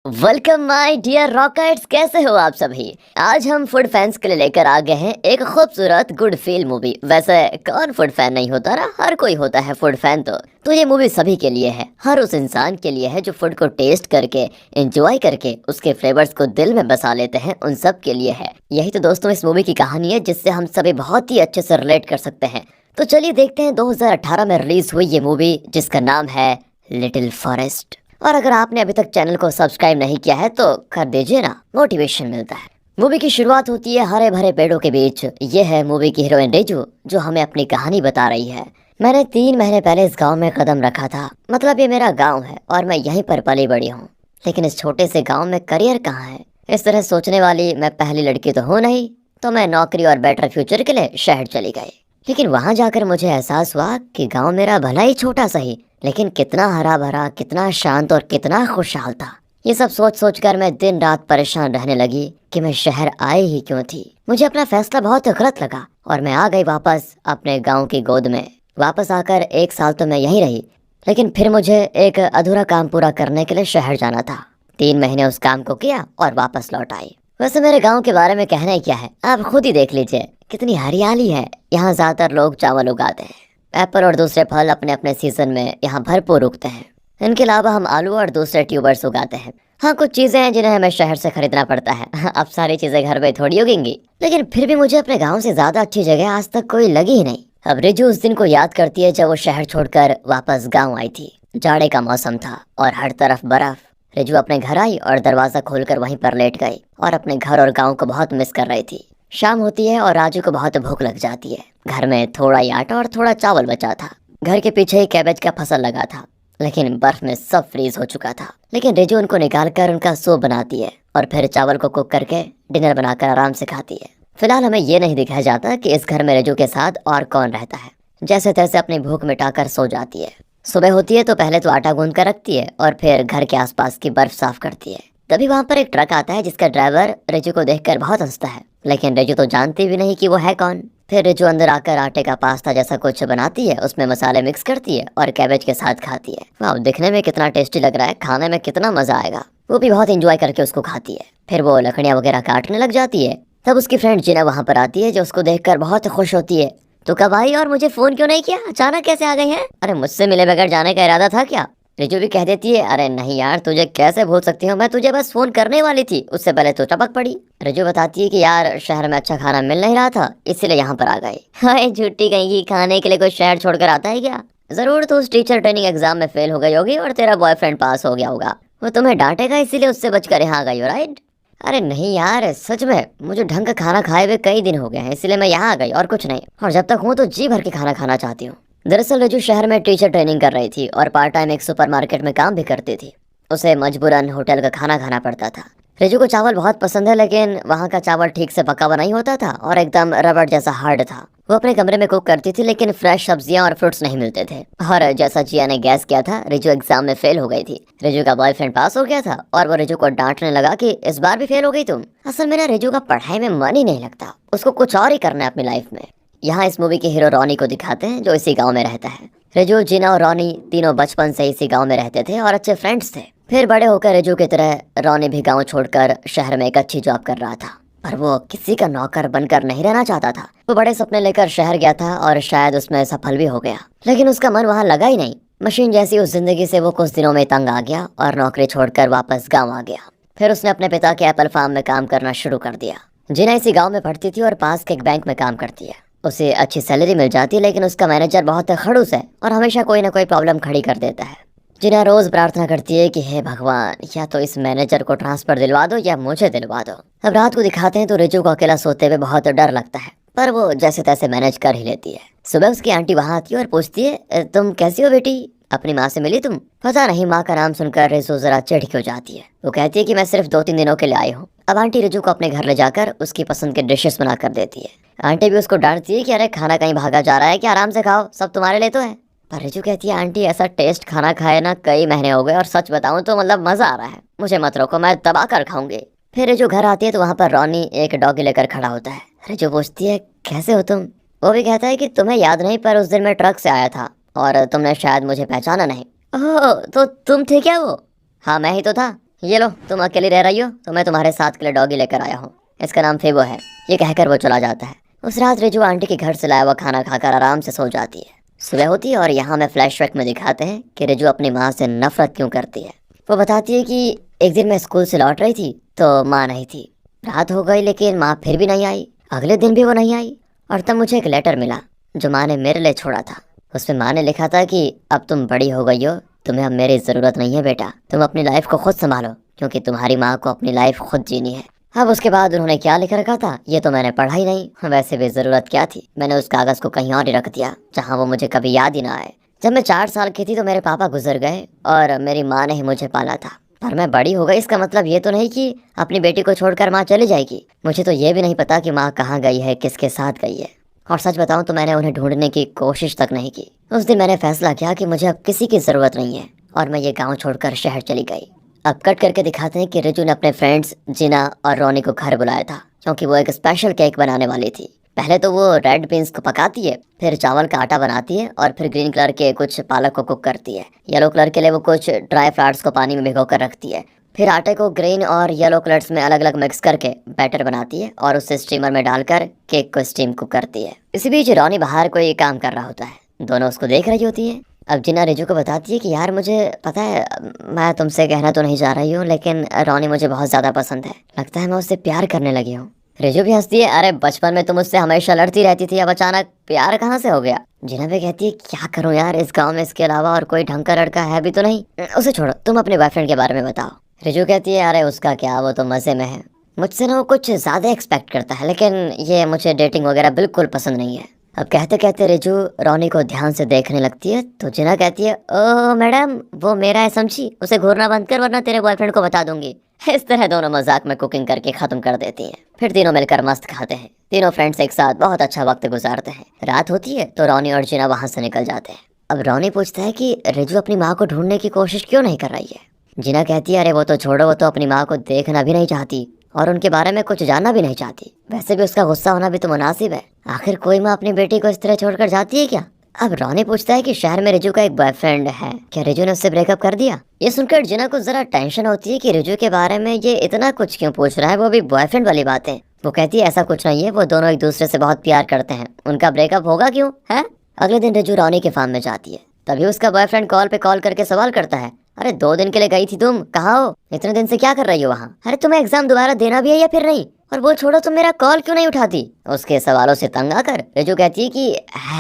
Welcome my dear rockets, कैसे हो आप सभी। आज हम फूड फैंस के लिए लेकर आ गए हैं एक खूबसूरत गुड फील मूवी। वैसे कौन फूड फैन नहीं होता ना, हर कोई होता है फूड फैन। तो ये मूवी सभी के लिए है, हर उस इंसान के लिए है जो फूड को टेस्ट करके एंजॉय करके उसके फ्लेवर्स को दिल में बसा लेते हैं, उन सब के लिए है। यही तो दोस्तों इस मूवी की कहानी है जिससे हम सभी बहुत ही अच्छे से रिलेट कर सकते हैं। तो चलिए देखते हैं 2018 में रिलीज हुई ये मूवी जिसका नाम है लिटिल फॉरेस्ट। और अगर आपने अभी तक चैनल को सब्सक्राइब नहीं किया है तो कर दीजिए ना, मोटिवेशन मिलता है। मूवी की शुरुआत होती है हरे भरे पेड़ों के बीच। ये है मूवी की हीरोइन रिजू जो हमें अपनी कहानी बता रही है। मैंने 3 महीने पहले इस गांव में कदम रखा था, मतलब ये मेरा गांव है और मैं यहीं पर पली बड़ी हूँ, लेकिन इस छोटे से गाँव में करियर कहाँ है। इस तरह सोचने वाली मैं पहली लड़की तो हूँ नहीं, तो मैं नौकरी और बेटर फ्यूचर के लिए शहर चली गई। लेकिन वहां जाकर मुझे एहसास हुआ कि गांव मेरा भला ही छोटा सही, लेकिन कितना हरा भरा, कितना शांत और कितना खुशहाल था। ये सब सोच सोच कर मैं दिन रात परेशान रहने लगी कि मैं शहर आई ही क्यों थी। मुझे अपना फैसला बहुत गलत लगा और मैं आ गई वापस अपने गांव की गोद में। वापस आकर 1 साल तो मैं यहीं रही, लेकिन फिर मुझे एक अधूरा काम पूरा करने के लिए शहर जाना था। 3 महीने उस काम को किया और वापस लौट आई। वैसे मेरे गांव के बारे में कहना ही क्या है, आप खुद ही देख लीजिए, कितनी हरियाली है। यहाँ ज्यादातर लोग चावल उगाते हैं, एप्पल और दूसरे फल अपने अपने सीजन में यहाँ भरपूर उगते हैं। इनके अलावा हम आलू और दूसरे ट्यूबर्स उगाते हैं। हाँ, कुछ चीजें हैं जिन्हें हमें शहर से खरीदना पड़ता है। अब सारी चीजें घर में थोड़ी उगेंगी, लेकिन फिर भी मुझे अपने गाँव से ज्यादा अच्छी जगह आज तक कोई लगी ही नहीं। अब रिजू उस दिन को याद करती है जब वो शहर छोड़कर वापस गाँव आई थी। जाड़े का मौसम था और हर तरफ बर्फ। रिजू अपने घर आई और दरवाजा खोलकर वहीं पर लेट गई और अपने घर और गांव को बहुत मिस कर रही थी। शाम होती है और राजू को बहुत भूख लग जाती है। घर में थोड़ा ही आटा और थोड़ा चावल बचा था। घर के पीछे ही कैबेज का फसल लगा था, लेकिन बर्फ में सब फ्रीज हो चुका था। लेकिन रिजू उनको निकाल कर उनका सूप बनाती है और फिर चावल को कुक करके डिनर बनाकर आराम से खाती है। फिलहाल हमें ये नहीं दिखाया जाता कि इस घर में रिजू के साथ और कौन रहता है। जैसे तैसे अपनी भूख मिटाकर सो जाती है। सुबह होती है तो पहले तो आटा गूंद कर रखती है और फिर घर के आसपास की बर्फ साफ करती है। तभी वहां पर एक ट्रक आता है जिसका ड्राइवर रिजू को देखकर बहुत हंसता है, लेकिन रिजू तो जानती भी नहीं कि वो है कौन। फिर रिजू अंदर आकर आटे का पास्ता जैसा कुछ बनाती है, उसमें मसाले मिक्स करती है और कैबेज के साथ खाती है। वाह, दिखने में कितना टेस्टी लग रहा है, खाने में कितना मजा आएगा। वो भी बहुत इंजॉय करके उसको खाती है। फिर वो लकड़ियाँ वगैरह काटने लग जाती है। तब उसकी फ्रेंड जीना वहां पर आती है जो उसको देखकर बहुत खुश होती है। तो कब आई और मुझे फोन क्यों नहीं किया, अचानक कैसे आ गई हैं? अरे मुझसे मिले बगैर जाने का इरादा था क्या? रिजू भी कह देती है, अरे नहीं यार, तुझे कैसे भूल सकती हूँ, मैं तुझे बस फोन करने वाली थी, उससे पहले तो टपक पड़ी। रिजू बताती है कि यार शहर में अच्छा खाना मिल नहीं रहा था, इसलिए यहाँ पर आ गई। हाय झूठी कहीं, खाने के लिए कोई शहर छोड़कर आता है क्या? जरूर तो उस टीचर ट्रेनिंग एग्जाम में फेल हो गई होगी और तेरा बॉयफ्रेंड पास हो गया होगा, वो तुम्हें डांटेगा इसीलिए उससे बचकर यहाँ आ गई हो, राइट? अरे नहीं यार, सच में मुझे ढंग का खाना खाए हुए कई दिन हो गए हैं, इसलिए मैं यहाँ आ गई और कुछ नहीं। और जब तक हूँ तो जी भर के खाना खाना चाहती हूँ। दरअसल रिजू शहर में टीचर ट्रेनिंग कर रही थी और पार्ट टाइम एक सुपरमार्केट में काम भी करती थी। उसे मजबूरन होटल का खाना खाना पड़ता था। रिजू को चावल बहुत पसंद है, लेकिन वहाँ का चावल ठीक से पका हुआ नहीं होता था और एकदम रबड़ जैसा हार्ड था। वो अपने कमरे में कुक करती थी, लेकिन फ्रेश सब्जियां और फ्रूट्स नहीं मिलते थे। और जैसा जिया ने गैस किया था, रिजू एग्जाम में फेल हो गई थी। रिजू का बॉयफ्रेंड पास हो गया था और वो रिजू को डांटने लगा कि इस बार भी फेल हो गई तुम। असल में ना रिजू का पढ़ाई में मन ही नहीं लगता, उसको कुछ और ही करना है अपनी लाइफ में। यहाँ इस मूवी के हीरो रॉनी को दिखाते हैं जो इसी गाँव में रहता है। रिजू, जीना और रॉनी तीनों बचपन से इसी गाँव में रहते थे और अच्छे फ्रेंड्स थे। फिर बड़े होकर रिजू की तरह रॉनी भी गाँव छोड़कर शहर में एक अच्छी जॉब कर रहा था, पर वो किसी का नौकर बनकर नहीं रहना चाहता था। वो बड़े सपने लेकर शहर गया था और शायद उसमें सफल भी हो गया, लेकिन उसका मन वहाँ लगा ही नहीं। मशीन जैसी उस जिंदगी से वो कुछ दिनों में तंग आ गया और नौकरी छोड़कर वापस गाँव आ गया। फिर उसने अपने पिता के एप्पल फार्म में काम करना शुरू कर दिया। जीना इसी गाँव में पढ़ती थी और पास के एक बैंक में काम करती है। उसे अच्छी सैलरी मिल जाती है, लेकिन उसका मैनेजर बहुत खड़ूस है और हमेशा कोई ना कोई प्रॉब्लम खड़ी कर देता है। जिना रोज प्रार्थना करती है कि हे भगवान, या तो इस मैनेजर को ट्रांसफर दिलवा दो या मुझे दिलवा दो। अब रात को दिखाते हैं तो रिजू को अकेला सोते हुए बहुत डर लगता है, पर वो जैसे तैसे मैनेज कर ही लेती है। सुबह उसकी आंटी वहाँ आती है और पूछती है, तुम कैसी हो बेटी, अपनी माँ से मिली तुम? पता नहीं, माँ का नाम सुनकर रिजू जरा चिढ़ हो जाती है। वो कहती है कि मैं सिर्फ 2-3 दिनों के लिए आई हूँ। अब आंटी रिजू को अपने घर ले जाकर उसकी पसंद के डिशेस बना कर देती है। आंटी भी उसको डांटती है कि अरे खाना कहीं भागा जा रहा है कि आराम से खाओ, सब तुम्हारे लिए तो है। पर रिजू कहती है, आंटी ऐसा टेस्ट खाना खाए ना कई महीने हो गए और सच बताऊं तो मतलब मजा आ रहा है, मुझे मत रोको, मैं दबा कर खाऊंगी। फिर रिजू घर आती है तो वहाँ पर रॉनी एक डॉगी लेकर खड़ा होता है। रिजू पूछती है, कैसे हो तुम? वो भी कहता है कि तुम्हें याद नहीं, पर उस दिन मैं ट्रक से आया था और तुमने शायद मुझे पहचाना नहीं। ओह, तो तुम थे क्या वो? हाँ मैं ही तो था। ये लो, तुम अकेली रह रही हो तो मैं तुम्हारे साथ के लिए डॉगी लेकर आया हूँ। इसका नाम फेबो है। ये कहकर वो चला जाता है। उस रात रिजू आंटी के घर से लाया हुआ खाना खाकर आराम से सो जाती है। सुबह होती है और यहाँ में फ्लैशबैक में दिखाते हैं कि रिजू अपनी माँ से नफरत क्यों करती है। वो बताती है कि एक दिन मैं स्कूल से लौट रही थी तो माँ नहीं थी। रात हो गई लेकिन माँ फिर भी नहीं आई। अगले दिन भी वो नहीं आई और तब मुझे एक लेटर मिला जो माँ ने मेरे लिए छोड़ा था। उसमें माँ ने लिखा था कि अब तुम बड़ी हो गई हो, तुम्हें अब मेरी ज़रूरत नहीं है बेटा, तुम अपनी लाइफ को खुद संभालो क्योंकि तुम्हारी माँ को अपनी लाइफ खुद जीनी है। अब उसके बाद उन्होंने क्या लिख रखा था ये तो मैंने पढ़ा ही नहीं। वैसे भी ज़रूरत क्या थी, मैंने उस कागज़ को कहीं और ही रख दिया जहाँ वो मुझे कभी याद ही ना आए। जब मैं 4 साल की थी तो मेरे पापा गुजर गए और मेरी माँ ने ही मुझे पाला था। पर मैं बड़ी हो गई, इसका मतलब ये तो नहीं कि अपनी बेटी को छोड़कर माँ चली जाएगी। मुझे तो ये भी नहीं पता कि माँ कहाँ गई है, किसके साथ गई है। और सच बताऊं तो मैंने उन्हें ढूंढने की कोशिश तक नहीं की। उस दिन मैंने फैसला किया कि मुझे अब किसी की ज़रूरत नहीं है और मैं ये गांव छोड़कर शहर चली गई। अब कट करके दिखाते हैं कि रिजू ने अपने फ्रेंड्स जिना और रोनी को घर बुलाया था क्योंकि वो एक स्पेशल केक बनाने वाली थी। पहले तो वो रेड बीन्स को पकाती है, फिर चावल का आटा बनाती है और फिर ग्रीन कलर के कुछ पालक को कुक करती है। येलो कलर के लिए वो कुछ ड्राई फ्लावर्स को पानी में भिगो कर रखती है। फिर आटे को ग्रीन और येलो कलर्स में अलग अलग मिक्स करके बैटर बनाती है और उसे स्टीमर में डालकर केक को स्टीम कुक करती है। इसी बीच रोनी बाहर कोई काम कर रहा होता है। दोनों उसको देख रही होती है। अब जिना रिजू को बताती है कि यार मुझे पता है मैं तुमसे कहना तो नहीं जा रही हूँ लेकिन रोनी मुझे बहुत ज़्यादा पसंद है, लगता है मैं उससे प्यार करने लगी हूँ। रिजू भी हंसती है, अरे बचपन में तुम उससे हमेशा लड़ती रहती थी, अब अचानक प्यार कहाँ से हो गया। जिना भी कहती है क्या करूँ यार, इस गाँव में इसके अलावा और कोई ढंग का लड़का है भी तो नहीं। उसे छोड़ो, तुम अपने बॉयफ्रेंड के बारे में बताओ। रिजू कहती है अरे उसका क्या, वो तो मज़े में है। मुझसे ना वो कुछ ज़्यादा एक्सपेक्ट करता है लेकिन ये मुझे डेटिंग वगैरह बिल्कुल पसंद नहीं है। अब कहते कहते रिजू रोनी को ध्यान से देखने लगती है तो जिना कहती है ओ मैडम वो मेरा है समझी, उसे घूरना बंद कर वरना तेरे बॉयफ्रेंड को बता दूंगी। इस तरह दोनों मजाक में कुकिंग करके खत्म कर देती हैं। फिर तीनों मिलकर मस्त खाते हैं। तीनों फ्रेंड्स एक साथ बहुत अच्छा वक्त गुजारते हैं। रात होती है तो रोनी और जिना वहां से निकल जाते हैं। अब रोनी पूछता है कि रिजू अपनी माँ को ढूंढने की कोशिश क्यों नहीं कर रही है। जिना कहती है अरे वो तो छोड़ो, वो तो अपनी माँ को देखना भी नहीं चाहती और उनके बारे में कुछ जानना भी नहीं चाहती। वैसे भी उसका गुस्सा होना भी तो मुनासिब है, आखिर कोई माँ अपनी बेटी को इस तरह छोड़कर जाती है क्या। अब रोनी पूछता है कि शहर में रिजू का एक बॉयफ्रेंड है, क्या रिजू ने उससे ब्रेकअप कर दिया। ये सुनकर जिना को जरा टेंशन होती है कि रिजू के बारे में ये इतना कुछ क्यों पूछ रहा है, वो भी बॉयफ्रेंड वाली बातें। वो कहती है ऐसा कुछ नहीं है, वो दोनों एक दूसरे से बहुत प्यार करते हैं, उनका ब्रेकअप होगा क्यों है। अगले दिन रिजू रोनी के फार्म में जाती है। तभी उसका बॉयफ्रेंड कॉल पे कॉल करके सवाल करता है अरे 2 दिन के लिए गई थी तुम, कहाँ हो, इतने दिन से क्या कर रही हो वहाँ, अरे तुम्हें एग्जाम दोबारा देना भी है या फिर नहीं, और वो छोड़ो तुम मेरा कॉल क्यों नहीं उठाती। उसके सवालों से तंग आकर रिजू कहती है कि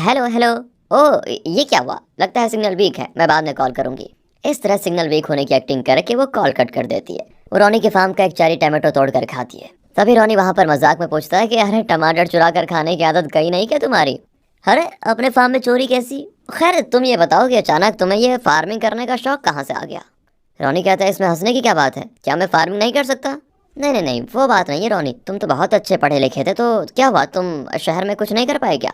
हेलो हेलो, ओ ये क्या हुआ, लगता है सिग्नल वीक है, मैं बाद में कॉल करूंगी। इस तरह सिग्नल वीक होने की एक्टिंग करके वो कॉल कट कर देती है। वो रोनी के फार्म का एक चेरी टमाटो तोड़ कर खाती है। तभी रोनी वहाँ पर मजाक में पूछता है कि अरे टमाटर चुरा कर खाने की आदत गई नहीं क्या तुम्हारी, अरे अपने फार्म में चोरी कैसी। खैर तुम ये बताओ कि अचानक तुम्हें ये फार्मिंग करने का शौक कहाँ से आ गया। रोनी कहता है इसमें हंसने की क्या बात है, क्या मैं फार्मिंग नहीं कर सकता। नहीं नहीं नहीं वो बात नहीं है रोनी, तुम तो बहुत अच्छे पढ़े लिखे थे, तो क्या हुआ तुम शहर में कुछ नहीं कर पाए क्या।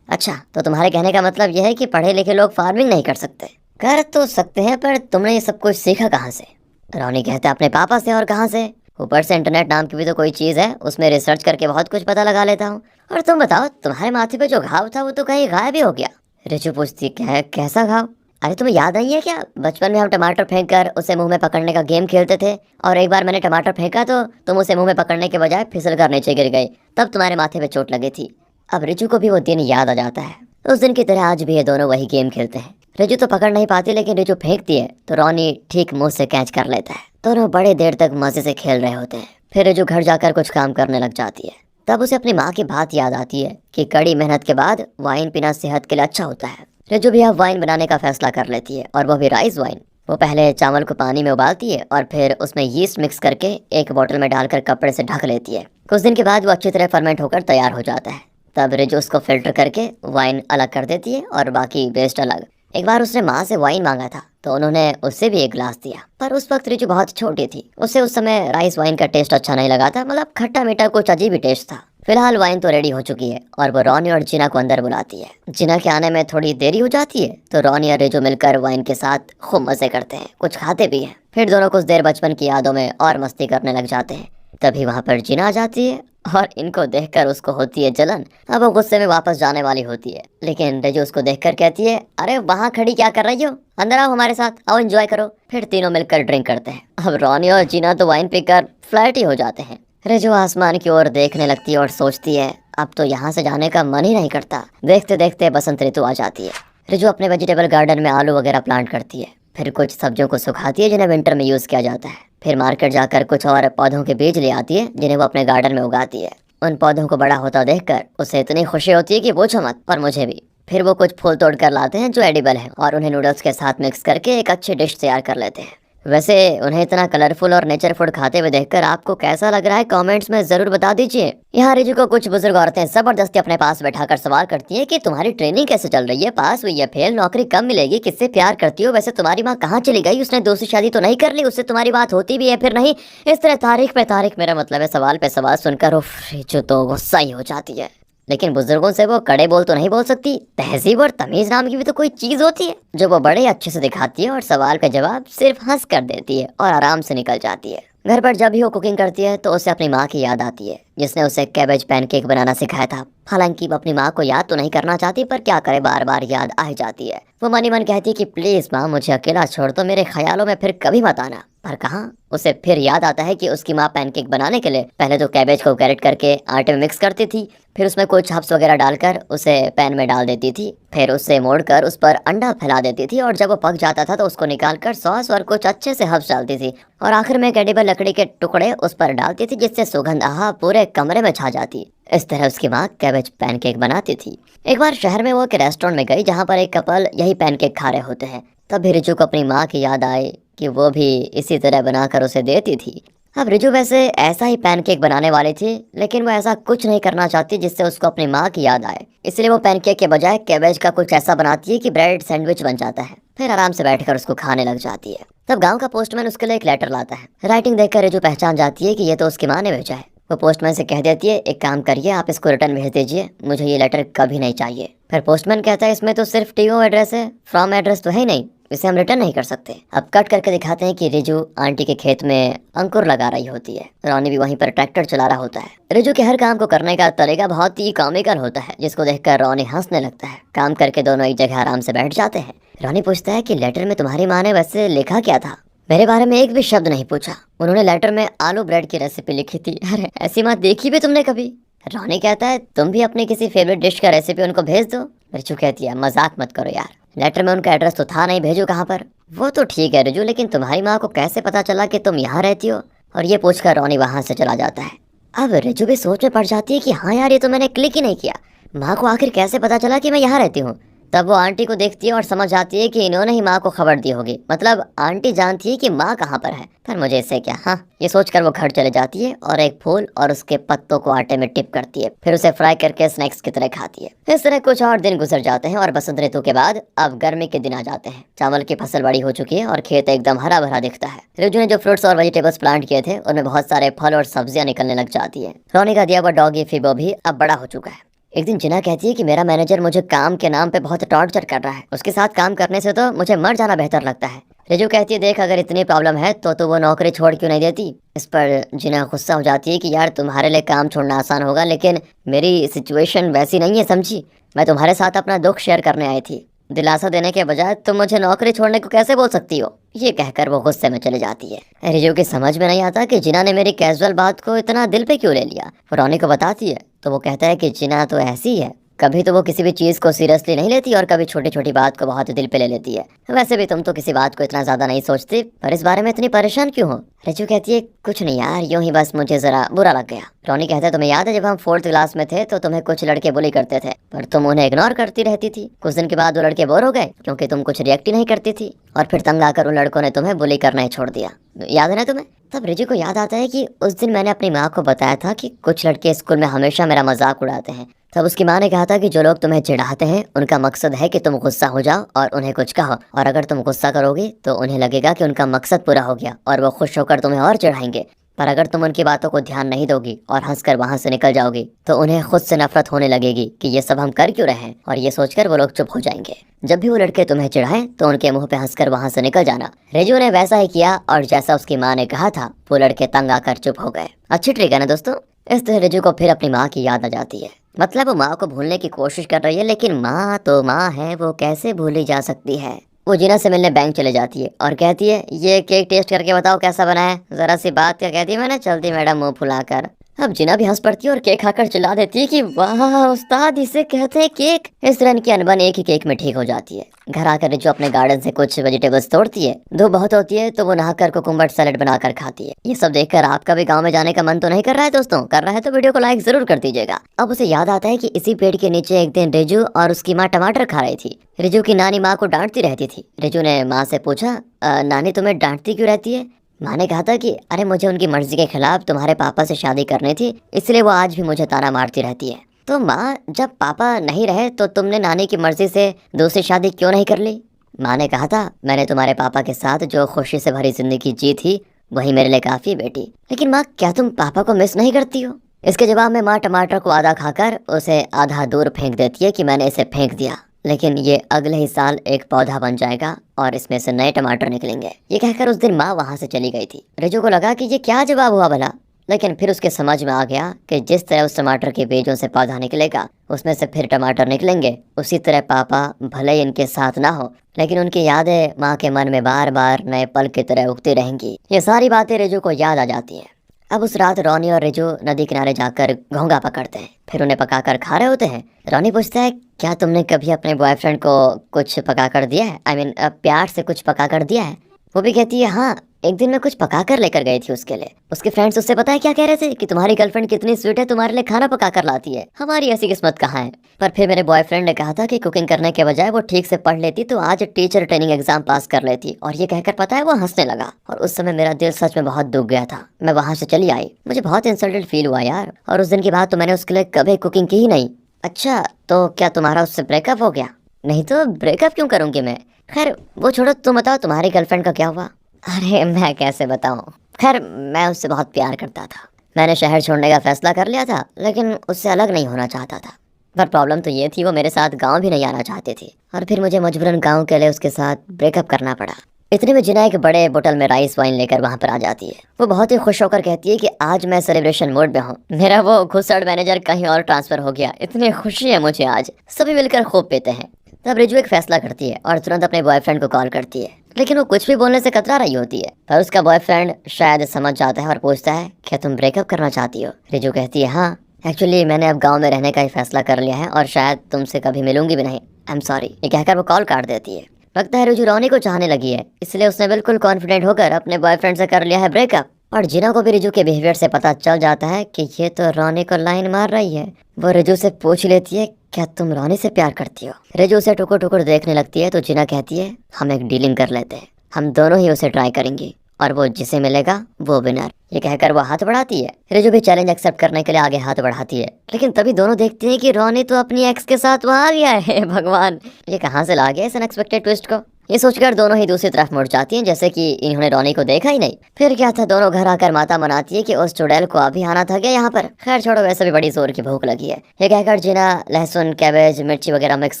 अच्छा तो तुम्हारे कहने का मतलब यह है कि पढ़े लिखे लोग फार्मिंग नहीं कर सकते। कर तो सकते हैं पर तुमने ये सब कुछ सीखा कहाँ से। रोनी कहता है अपने पापा से, और कहाँ से, ऊपर से इंटरनेट नाम की भी तो कोई चीज़ है, उसमें रिसर्च करके बहुत कुछ पता लगा लेता हूँ। और तुम बताओ तुम्हारे माथे पे जो घाव था वो तो कहीं गायब ही हो गया। रिचू पूछती कैसा घाव, अरे तुम्हें याद नहीं है क्या, बचपन में हम टमाटर फेंक कर उसे मुंह में पकड़ने का गेम खेलते थे, और एक बार मैंने टमाटर फेंका तो तुम उसे मुंह में पकड़ने के बजाय फिसल कर नीचे गिर गए, तब तुम्हारे माथे पे चोट लगी थी। अब रिचू को भी वो दिन याद आ जाता है। उस दिन की तरह आज भी ये दोनों वही गेम खेलते हैं। रिचू तो पकड़ नहीं पाती लेकिन रिचू फेंकती है तो रोनी ठीक मुंह से कैच कर लेता है। दोनों बड़े देर तक मजे से खेल रहे होते हैं। फिर रिचू घर जाकर कुछ काम करने लग जाती है। तब उसे अपनी माँ की बात याद आती है कि कड़ी मेहनत के बाद वाइन पीना सेहत के लिए अच्छा होता है। रिचू भी अब वाइन बनाने का फैसला कर लेती है, और वो भी राइस वाइन। वो पहले चावल को पानी में उबालती है और फिर उसमें यीस्ट मिक्स करके एक बोतल में डालकर कपड़े से ढक लेती है। कुछ दिन के बाद वो अच्छी तरह फर्मेंट होकर तैयार हो जाता है। तब रिचू उसको फिल्टर करके वाइन अलग कर देती है और बाकी वेस्ट अलग। एक बार उसने माँ से वाइन मांगा था तो उन्होंने उससे भी एक गिलास दिया, पर उस वक्त रिचू बहुत छोटी थी, उसे उस समय राइस वाइन का टेस्ट अच्छा नहीं लगा था, मतलब खट्टा मीठा कुछ अजीब ही टेस्ट था। फिलहाल वाइन तो रेडी हो चुकी है और वो रोनी और जिना को अंदर बुलाती है। जिना के आने में थोड़ी देरी हो जाती है तो रोनी और रिचू मिलकर वाइन के साथ खूब मजे करते हैं, कुछ खाते भी हैं। फिर दोनों कुछ देर बचपन की यादों में और मस्ती करने लग जाते हैं। तभी वहाँ पर जिना आ जाती है और इनको देखकर उसको होती है जलन। अब वो गुस्से में वापस जाने वाली होती है, लेकिन रजू उसको देखकर कहती है, अरे वहाँ खड़ी क्या कर रही हो, अंदर आओ हमारे साथ, आओ एंजॉय करो। फिर तीनों मिलकर ड्रिंक करते हैं। अब रॉनी और जीना तो वाइन पीकर फ्लर्ट ही हो जाते हैं। रजू आसमान की ओर देखने लगती है और सोचती है अब तो यहाँ से जाने का मन ही नहीं करता। देखते देखते बसंत ऋतु आ जाती है। रजू अपने वेजिटेबल गार्डन में आलू वगैरह प्लांट करती है, फिर कुछ सब्जियों को सुखाती है जिन्हें विंटर में यूज किया जाता है। फिर मार्केट जाकर कुछ और पौधों के बीज ले आती है जिन्हें वो अपने गार्डन में उगाती है। उन पौधों को बड़ा होता देखकर उसे इतनी खुशी होती है कि पूछो मत, और मुझे भी। फिर वो कुछ फूल तोड़ कर लाते हैं जो एडिबल है और उन्हें नूडल्स के साथ मिक्स करके एक अच्छी डिश तैयार कर लेते हैं। वैसे उन्हें इतना कलरफुल और नेचर फूड खाते हुए देखकर आपको कैसा लग रहा है कमेंट्स में जरूर बता दीजिए। यहाँ रिजू को कुछ बुजुर्ग औरतें जबरदस्ती अपने पास बैठाकर सवाल करती हैं कि तुम्हारी ट्रेनिंग कैसे चल रही है, पास हुई है, फेल, नौकरी कब मिलेगी, किससे प्यार करती हो, वैसे तुम्हारी माँ कहाँ चली गई, उसने दूसरी शादी तो नहीं कर ली, उससे तुम्हारी बात होती भी है फिर नहीं। इस तरह तारीख पे तारीख, मेरा मतलब है सवाल पे सवाल सुनकर उफ, रिजू तो गुस्सा ही हो जाती है। लेकिन बुजुर्गों से वो कड़े बोल तो नहीं बोल सकती। तहजीब और तमीज नाम की भी तो कोई चीज होती है जो वो बड़े अच्छे से दिखाती है और सवाल का जवाब सिर्फ हंस कर देती है और आराम से निकल जाती है। घर पर जब भी वो कुकिंग करती है तो उसे अपनी माँ की याद आती है जिसने उसे कैबेज पैनकेक बनाना सिखाया था। हालांकि वो अपनी माँ को याद तो नहीं करना चाहती, पर क्या करे, बार बार याद आ जाती है। वो मनी मन कहती है कि प्लीज माँ मुझे अकेला छोड़ दो, मेरे ख्यालों में फिर कभी मत आना। पर कहाँ, उसे फिर याद आता है कि उसकी माँ पैनकेक बनाने के लिए पहले तो कैबेज को कैरेट करके आटे में मिक्स करती थी, फिर उसमें कुछ हब्स वगैरह डालकर उसे पैन में डाल देती थी, फिर उसे मोड़कर उस पर अंडा फैला देती थी और जब वो पक जाता था तो उसको निकालकर सॉस और कुछ अच्छे से हब्स डालती थी और आखिर में एडिबल लकड़ी के टुकड़े उस पर डालती थी जिससे सुगंध आहा पूरे कमरे में छा जाती। इस तरह उसकी माँ कैबेज पैनकेक बनाती थी। एक बार शहर में वो एक रेस्टोरेंट में गई जहाँ पर एक कपल यही पैनकेक खा रहे होते हैं। तब भी रिजू को अपनी माँ की याद आई कि वो भी इसी तरह बनाकर उसे देती थी। अब रिजू वैसे ऐसा ही पैनकेक बनाने वाली थी, लेकिन वो ऐसा कुछ नहीं करना चाहती जिससे उसको अपनी माँ की याद आए। इसलिए वो पैनकेक के बजाय कैबेज का कुछ ऐसा बनाती है कि ब्रेड सैंडविच बन जाता है, फिर आराम से बैठकर उसको खाने लग जाती है। तब गांव का पोस्टमैन उसके लिए एक लेटर लाता है। राइटिंग देखकर रिजू पहचान जाती है कि ये तो उसकी माँ ने भेजा है। वो पोस्टमैन से कह देती है, एक काम करिए, आप इसको रिटर्न भेज दीजिए, मुझे ये लेटर कभी नहीं चाहिए। फिर पोस्टमैन कहता है, इसमें तो सिर्फ टीओ एड्रेस है, फ्रॉम एड्रेस तो है ही नहीं, इसे हम रिटर्न नहीं कर सकते। अब कट करके दिखाते हैं कि रिजू आंटी के खेत में अंकुर लगा रही होती है। रॉनी भी वहीं पर ट्रैक्टर चला रहा होता है। रिजू के हर काम को करने का तरीका बहुत ही कॉमिकल होता है, जिसको देखकर रॉनी हंसने लगता है। काम करके दोनों एक जगह आराम से बैठ जाते हैं। रॉनी पूछता है कि लेटर में तुम्हारी माँ ने वैसे लिखा क्या था? मेरे बारे में एक भी शब्द नहीं पूछा, उन्होंने लेटर में आलू ब्रेड की रेसिपी लिखी थी। अरे ऐसी माँ देखी भी तुमने कभी? रॉनी कहता है, तुम भी अपनी किसी फेवरेट डिश का रेसिपी उनको भेज दो। रिजू कहती है, मजाक मत करो यार, लेटर में उनका एड्रेस तो था नहीं, भेजो कहाँ पर? वो तो ठीक है रिजू, लेकिन तुम्हारी माँ को कैसे पता चला कि तुम यहाँ रहती हो? और ये पूछकर रॉनी वहां से चला जाता है। अब रिजू भी सोच में पड़ जाती है कि हाँ यार, ये तो मैंने क्लिक ही नहीं किया, माँ को आखिर कैसे पता चला कि मैं यहाँ रहती हूँ? तब वो आंटी को देखती है और समझ जाती है कि इन्होंने ही माँ को खबर दी होगी, मतलब आंटी जानती है कि माँ कहाँ पर है। पर मुझे इससे क्या, हाँ, ये सोचकर वो घर चले जाती है और एक फूल और उसके पत्तों को आटे में टिप करती है, फिर उसे फ्राई करके स्नैक्स की तरह खाती है। इस तरह कुछ और दिन गुजर जाते हैं और बसंत ऋतु के बाद अब गर्मी के दिन आ जाते हैं। चावल की फसल बड़ी हो चुकी है और खेत एकदम हरा भरा दिखता है। रिजू ने जो फ्रूट्स और वेजिटेबल्स प्लांट किए थे उनमें बहुत सारे फल और सब्जियां निकलने लग जाती है। रॉनी का दिया हुआ डॉगी फिबो भी अब बड़ा हो चुका है। एक दिन जिना कहती है कि मेरा मैनेजर मुझे काम के नाम पे बहुत टॉर्चर कर रहा है, उसके साथ काम करने से तो मुझे मर जाना बेहतर लगता है। रिजू कहती है, देख अगर इतनी प्रॉब्लम है तो वो नौकरी छोड़ क्यों नहीं देती? इस पर जिना गुस्सा हो जाती है कि यार तुम्हारे लिए काम छोड़ना आसान होगा, लेकिन मेरी सिचुएशन वैसी नहीं है, समझी? मैं तुम्हारे साथ अपना दुख शेयर करने आई थी, दिलासा देने के बजाय तुम मुझे नौकरी छोड़ने को कैसे बोल सकती हो? ये कहकर वो गुस्से में चली जाती है। रिजू की समझ में नहीं आता कि जिना ने मेरी कैजुअल बात को इतना दिल पे क्यों ले लिया। वो रॉनी को बताती है तो वो कहता है कि जिना तो ऐसी है, कभी तो वो किसी भी चीज को सीरियसली नहीं लेती और कभी छोटी छोटी बात को बहुत दिल पे ले लेती है। वैसे भी तुम तो किसी बात को इतना ज्यादा नहीं सोचती, पर इस बारे में इतनी परेशान क्यों हो? रिजू कहती है, कुछ नहीं यार, यूं ही बस मुझे जरा बुरा लग गया। रॉनी कहता है, तुम्हें याद है जब हम 4th क्लास में थे तो तुम्हें कुछ लड़के बुली करते थे, पर तुम उन्हें इग्नोर करती रहती थी। कुछ दिन के बाद वो लड़के बोर हो गए क्योंकि तुम कुछ रिएक्ट ही नहीं करती थी, और फिर तंग आकर उन लड़कों ने तुम्हें बुली करना ही छोड़ दिया। याद है ना तुम्हें? तब रिजू को याद आता है कि उस दिन मैंने अपनी माँ को बताया था कि कुछ लड़के स्कूल में हमेशा मेरा मजाक उड़ाते हैं। तब उसकी माँ ने कहा था कि जो लोग तुम्हें चिढ़ाते हैं उनका मकसद है कि तुम गुस्सा हो जाओ और उन्हें कुछ कहो, और अगर तुम गुस्सा करोगे तो उन्हें लगेगा कि उनका मकसद पूरा हो गया और वो खुश होकर तुम्हें और चिढ़ाएंगे। पर अगर तुम उनकी बातों को ध्यान नहीं दोगी और हंसकर वहाँ से निकल जाओगी तो उन्हें खुद से नफरत होने लगेगी कि ये सब हम कर क्यों रहे हैं, और ये सोचकर वो लोग चुप हो जाएंगे। जब भी वो लड़के तुम्हें चिढ़ाएं तो उनके मुंह पे हंसकर वहाँ से निकल जाना। रेजू ने वैसा ही किया और जैसा उसकी माँ ने कहा था वो लड़के तंग आकर चुप हो गए। अच्छी ट्रिक है ना दोस्तों। इस तरह रेजू को फिर अपनी माँ की याद आ जाती है। मतलब वो माँ को भूलने की कोशिश कर रही है, लेकिन माँ तो माँ है, वो कैसे भूली जा सकती है। वो जीना से मिलने बैंक चले जाती है और कहती है ये केक टेस्ट करके बताओ कैसा बना है, जरा सी बात क्या कहती है मैंने, चलती मैडम मुंह फुलाकर। अब जीना भी हंस पड़ती है और केक खाकर चिल्ला देती है कि वाह उस्ताद, इसे कहते हैं केक। इस तरह की अनबन एक ही केक में ठीक हो जाती है। घर आकर जो अपने गार्डन से कुछ वेजिटेबल्स तोड़ती है, धूप बहुत होती है तो वो नहाकर कुकुम्बर सैलेड बनाकर खाती है। ये सब देखकर आपका भी गांव में जाने का मन तो नहीं कर रहा है दोस्तों? कर रहा है तो वीडियो को लाइक जरूर कर दीजिएगा। अब उसे याद आता है कि इसी पेड़ के नीचे एक दिन रिजू और उसकी माँ टमाटर खा रही थी। रिजू की नानी माँ को डांटती रहती थी। रिजू ने माँ से पूछा, नानी तुम्हें डांटती क्यों रहती है? माँ ने कहा था कि अरे मुझे उनकी मर्जी के खिलाफ तुम्हारे पापा से शादी करनी थी, इसलिए वो आज भी मुझे ताना मारती रहती है। तो माँ, जब पापा नहीं रहे तो तुमने नानी की मर्जी से दूसरी शादी क्यों नहीं कर ली? माँ ने कहा था मैंने तुम्हारे पापा के साथ जो खुशी से भरी जिंदगी जी थी वही मेरे लिए काफी है बेटी। लेकिन माँ, क्या तुम पापा को मिस नहीं करती हो? इसके जवाब में माँ टमाटर को आधा खाकर उसे आधा दूर फेंक देती है कि मैंने इसे फेंक दिया, लेकिन ये अगले ही साल एक पौधा बन जाएगा और इसमें से नए टमाटर निकलेंगे। ये कहकर उस दिन माँ वहाँ से चली गई थी। रिजू को लगा कि ये क्या जवाब हुआ भला, लेकिन फिर उसके समझ में आ गया कि जिस तरह उस टमाटर के बीजों से पौधा निकलेगा उसमें से फिर टमाटर निकलेंगे, उसी तरह पापा भले ही इनके साथ ना हो लेकिन उनकी यादें माँ के मन में बार बार नए पल की तरह उगती रहेंगी। ये सारी बातें रिजू को याद आ जाती हैं। अब उस रात रोनी और रिजू नदी किनारे जाकर घोंगा पकड़ते हैं, फिर उन्हें पकाकर खा रहे होते हैं। रोनी पूछता है, क्या तुमने कभी अपने बॉयफ्रेंड को कुछ पकाकर दिया है? प्यार से कुछ पकाकर दिया है? वो भी कहती है हाँ, एक दिन मैं कुछ पकाकर लेकर गई थी उसके लिए। उसके फ्रेंड्स उससे पता है क्या कह रहे थे कि तुम्हारी गर्लफ्रेंड कितनी स्वीट है, तुम्हारे लिए खाना पकाकर लाती है। हमारी ऐसी किस्मत कहाँ है। पर फिर मेरे बॉयफ्रेंड ने कहा था कि कुकिंग करने के बजाय वो ठीक से पढ़ लेती तो आज टीचर ट्रेनिंग एग्जाम पास कर लेती। और ये कहकर पता है वो हंसने लगा और उस समय मेरा दिल सच में बहुत दुख गया था। मैं वहाँ से चली आई, मुझे बहुत इंसल्टेड फील हुआ यार। और उस दिन के बाद तो मैंने उसके लिए कभी कुकिंग की ही नहीं। अच्छा, तो क्या तुम्हारा उससे ब्रेकअप हो गया? नहीं तो ब्रेकअप क्यों करूंगी मैं। खैर वो छोड़ो, तुम बताओ तुम्हारी गर्लफ्रेंड का क्या हुआ? अरे मैं कैसे बताऊं। खैर मैं उससे बहुत प्यार करता था। मैंने शहर छोड़ने का फैसला कर लिया था, लेकिन उससे अलग नहीं होना चाहता था। पर प्रॉब्लम तो ये थी वो मेरे साथ गांव भी नहीं आना चाहती थी और फिर मुझे मजबूरन गांव के लिए उसके साथ ब्रेकअप करना पड़ा। इतने में जिना एक बड़े बोतल में राइस वाइन लेकर वहां पर आ जाती है। वो बहुत ही खुश होकर कहती है कि आज मैं सेलिब्रेशन मूड में हूँ, मेरा वो घुसड़ मैनेजर कहीं और ट्रांसफर हो गया, इतनी खुशी है मुझे आज। सभी मिलकर खूब पीते हैं। तब रिजू एक फैसला करती है और तुरंत अपने बॉयफ्रेंड को कॉल करती है, लेकिन वो कुछ भी बोलने से कतरा रही होती है। पर उसका बॉयफ्रेंड शायद समझ जाता है और पूछता है, क्या तुम ब्रेकअप करना चाहती हो? रिजू कहती है हाँ, एक्चुअली मैंने अब गांव में रहने का ही फैसला कर लिया है और शायद तुमसे कभी मिलूंगी भी नहीं, आई एम सॉरी। ये कहकर वो कॉल काट देती है। लगता है रिजू रोनी को चाहने लगी है, इसलिए उसने बिल्कुल कॉन्फिडेंट होकर अपने बॉयफ्रेंड से कर लिया है ब्रेकअप। और जिना को भी रिजू के बिहेवियर से पता चल जाता है कि ये तो रोनी को लाइन मार रही है। वो रिजू से पूछ लेती है, क्या तुम रोनी से प्यार करती हो? रिजू उसे टुकुर टुकुर देखने लगती है तो जिना कहती है, हम एक डीलिंग कर लेते हैं, हम दोनों ही उसे ट्राई करेंगे और वो जिसे मिलेगा वो विनर। ये कहकर वो हाथ बढ़ाती है। रिजू भी चैलेंज एक्सेप्ट करने के लिए आगे हाथ बढ़ाती है, लेकिन तभी दोनों देखते हैं कि रोनी तो अपनी एक्स के साथ वहाँ आ गया है। भगवान, ये कहाँ से ला गया इस अनएक्सपेक्टेड ट्विस्ट को। ये सोचकर दोनों ही दूसरी तरफ मुड़ जाती हैं जैसे कि इन्होंने रोनी को देखा ही नहीं। फिर क्या था, दोनों घर आकर माता मनाती है कि उस चुड़ैल को अभी आना था क्या यहाँ पर। खैर छोड़ो, वैसे भी बड़ी जोर की भूख लगी है। ये कहकर जिना लहसुन, कैबेज, मिर्ची वगैरह मिक्स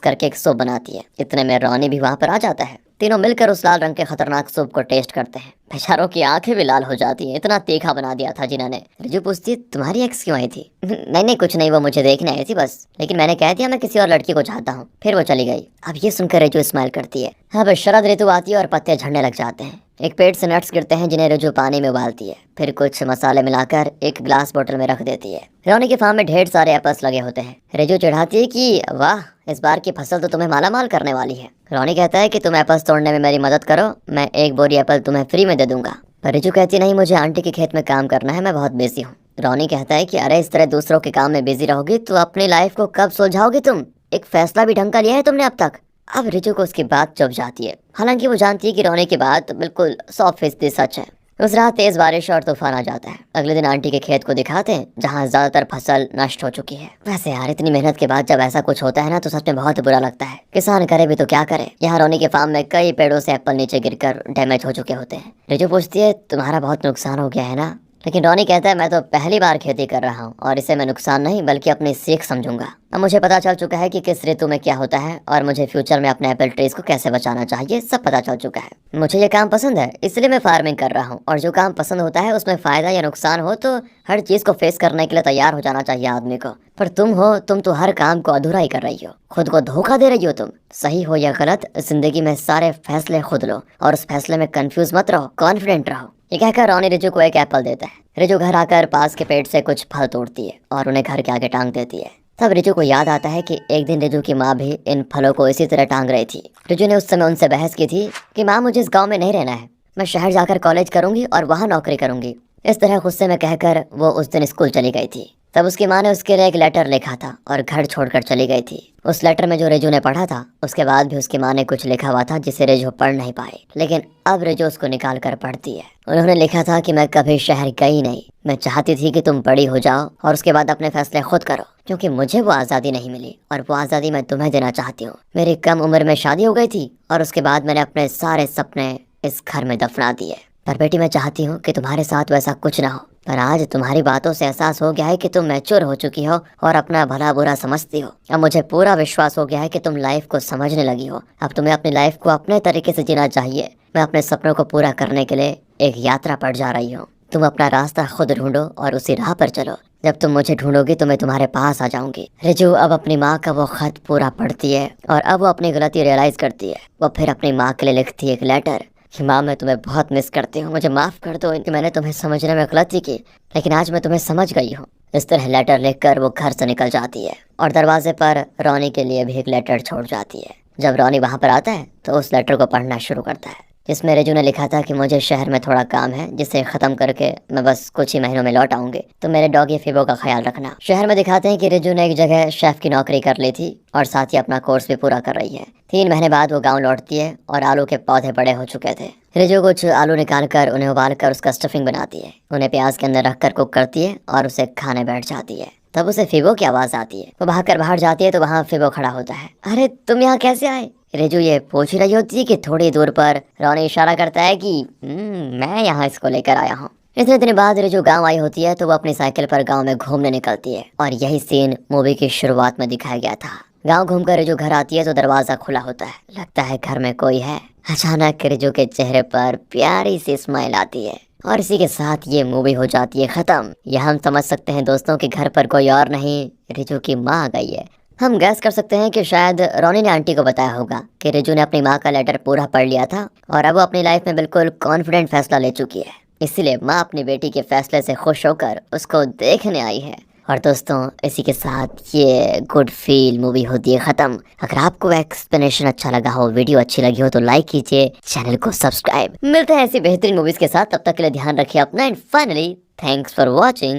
करके एक सूप बनाती है। इतने में रोनी भी वहाँ पर आ जाता है। तीनों मिलकर उस लाल रंग के खतरनाक सूप को टेस्ट करते हैं। बेचारों की आंखें भी लाल हो जाती हैं, इतना तीखा बना दिया था जिना ने। रिजू पूछती है, तुम्हारी एक्स क्यों आई थी? नहीं कुछ नहीं, वो मुझे देखने आई थी बस, लेकिन मैंने कह दिया मैं किसी और लड़की को चाहता हूँ, फिर वो चली गई। अब ये सुनकर रिजू स्माइल करती है। अब शरद ऋतु आती है और पत्ते झड़ने लग जाते हैं। एक पेड़ से नट्स गिरते हैं जिन्हें रिजू पानी में उबालती है, फिर कुछ मसाले मिलाकर एक ग्लास बोतल में रख देती है। रोनी के फार्म में ढेर सारे एप्पल्स लगे होते हैं। रिजू चिढ़ाती है कि वाह, इस बार की फसल तो तुम्हें माला माल करने वाली है। रोनी कहता है कि तुम एप्पल्स तोड़ने में मेरी मदद करो, मैं एक बोरी एप्पल तुम्हें फ्री में दे दूंगा। पर रिजू कहती नहीं, मुझे आंटी के खेत में काम करना है, मैं बहुत बिजी हूँ। रोनी कहता है कि अरे इस तरह दूसरों के काम में बिजी रहोगी तो अपनी लाइफ को कब सुलझाओगी तुम? एक फैसला भी ढंग का लिया है तुमने अब तक? अब रिजू को उसकी बात चुभ जाती है। हालांकि वो जानती है कि रोनी की बात बिल्कुल 100% सच है। उस रात तेज बारिश और तूफान आ जाता है। अगले दिन आंटी के खेत को दिखाते हैं जहाँ ज्यादातर फसल नष्ट हो चुकी है। वैसे यार, इतनी मेहनत के बाद जब ऐसा कुछ होता है ना तो सच में बहुत बुरा लगता है। किसान करे भी तो क्या करे। यहाँ रोनी के फार्म में कई पेड़ों से एप्पल नीचे गिरकर डैमेज हो चुके होते हैं। रिजू पूछती है, तुम्हारा बहुत नुकसान हो गया है ना? लेकिन रॉनी कहता है मैं तो पहली बार खेती कर रहा हूँ और इसे मैं नुकसान नहीं बल्कि अपनी सीख समझूंगा। अब मुझे पता चल चुका है कि किस ऋतु में क्या होता है और मुझे फ्यूचर में अपने एप्पल ट्रीज को कैसे बचाना चाहिए, सब पता चल चुका है। मुझे ये काम पसंद है इसलिए मैं फार्मिंग कर रहा हूँ, और जो काम पसंद होता है उसमें फायदा या नुकसान हो तो हर चीज को फेस करने के लिए तैयार हो जाना चाहिए आदमी को। पर तुम तो हर काम को अधूरा ही कर रही हो, खुद को धोखा दे रही हो तुम। सही हो या गलत, जिंदगी में सारे फैसले खुद लो और उस फैसले में कंफ्यूज मत रहो, कॉन्फिडेंट रहो। ये कहकर रॉनी रिजू को एक एप्पल देता है। रिजू घर आकर पास के पेड़ से कुछ फल तोड़ती है और उन्हें घर के आगे टांग देती है। तब रिजू को याद आता है कि एक दिन रिजू की माँ भी इन फलों को इसी तरह टांग रही थी। रिजू ने उस समय उनसे बहस की थी कि माँ मुझे इस गांव में नहीं रहना है, मैं शहर जाकर कॉलेज करूंगी और वहाँ नौकरी करूंगी। इस तरह गुस्से में कहकर वो उस दिन स्कूल चली गई थी। तब उसकी माँ ने उसके लिए एक लेटर लिखा था और घर छोड़कर चली गई थी। उस लेटर में जो रिजू ने पढ़ा था उसके बाद भी उसकी माँ ने कुछ लिखा हुआ था जिसे रिजू पढ़ नहीं पाई, लेकिन अब रिजू उसको निकाल कर पढ़ती है। उन्होंने लिखा था कि मैं कभी शहर गई नहीं, मैं चाहती थी कि तुम बड़ी हो जाओ और उसके बाद अपने फैसले खुद करो, क्योंकि मुझे वो आज़ादी नहीं मिली और वो आज़ादी मैं तुम्हें देना चाहती हूँ। मेरी कम उम्र में शादी हो गई थी और उसके बाद मैंने अपने सारे सपने इस घर में दफना दिए। पर बेटी मैं चाहती हूँ कि तुम्हारे साथ वैसा कुछ ना हो, पर आज तुम्हारी बातों से एहसास हो गया है कि तुम मैच्योर हो चुकी हो और अपना भला बुरा समझती हो। अब मुझे पूरा विश्वास हो गया है कि तुम लाइफ को समझने लगी हो। अब तुम्हें अपनी लाइफ को अपने तरीके से जीना चाहिए। मैं अपने सपनों को पूरा करने के लिए एक यात्रा पर जा रही हूँ। तुम अपना रास्ता खुद ढूंढो और उसी राह पर चलो। जब तुम मुझे ढूंढोगी तो मैं तुम्हारे पास आ जाऊंगी। रिजू अब अपनी माँ का वो खत पूरा पढ़ती है और अब वो अपनी गलती रियलाइज करती है। वो फिर अपनी माँ के लिए लिखती है एक लेटर कि माँ मैं तुम्हें बहुत मिस करती हूँ, मुझे माफ़ कर दो कि मैंने तुम्हें समझने में गलती की, लेकिन आज मैं तुम्हें समझ गई हूँ। इस तरह लेटर लिखकर वो घर से निकल जाती है और दरवाजे पर रॉनी के लिए भी एक लेटर छोड़ जाती है। जब रॉनी वहाँ पर आता है तो उस लेटर को पढ़ना शुरू करता है, जिसमें रिजू ने लिखा था कि मुझे शहर में थोड़ा काम है जिसे ख़त्म करके मैं बस कुछ ही महीनों में लौट आऊंगी, तो मेरे डॉगी फिबो का ख्याल रखना। शहर में दिखाते हैं कि रिजू ने एक जगह शेफ की नौकरी कर ली थी और साथ ही अपना कोर्स भी पूरा कर रही है। 3 महीने बाद वो गांव लौटती है और आलू के पौधे बड़े हो चुके थे। रिजू कुछ आलू निकाल कर उन्हें उबाल कर उसका स्टफिंग बनाती है, उन्हें प्याज के अंदर रखकर कुक करती है और उसे खाने बैठ जाती है। तब उसे फिबो की आवाज़ आती है। वो भागकर बाहर जाती है तो वहाँ फिबो खड़ा होता है। अरे तुम यहाँ कैसे आए? रिजू ये पूछ रही होती है कि थोड़ी दूर पर रॉनी इशारा करता है कि मैं यहाँ इसको लेकर आया हूँ। इतने दिन बाद रिजू गांव आई होती है तो वो अपनी साइकिल पर गांव में घूमने निकलती है और यही सीन मूवी की शुरुआत में दिखाया गया था। गांव घूमकर रिजू घर आती है तो दरवाजा खुला होता है, लगता है घर में कोई है। अचानक रिजू के चेहरे पर प्यारी सी स्माइल आती है और इसी के साथ ये मूवी हो जाती है खत्म। यह हम समझ सकते हैं दोस्तों कि घर पर कोई और नहीं, रिजू की माँ आ गई है। हम गैस कर सकते हैं कि शायद रॉनी ने आंटी को बताया होगा कि रिजू ने अपनी माँ का लेटर पूरा पढ़ लिया था और अब वो अपनी लाइफ में बिल्कुल कॉन्फिडेंट फैसला ले चुकी है, इसीलिए माँ अपनी बेटी के फैसले से खुश होकर उसको देखने आई है। और दोस्तों इसी के साथ ये गुड फील मूवी होती है खत्म। अगर आपको एक्सप्लेनेशन अच्छा लगा हो, वीडियो अच्छी लगी हो तो लाइक कीजिए, चैनल को सब्सक्राइब। मिलते हैं ऐसी बेहतरीन मूवीज के साथ, तब तक के लिए ध्यान रखिए अपना and finally thanks for watching.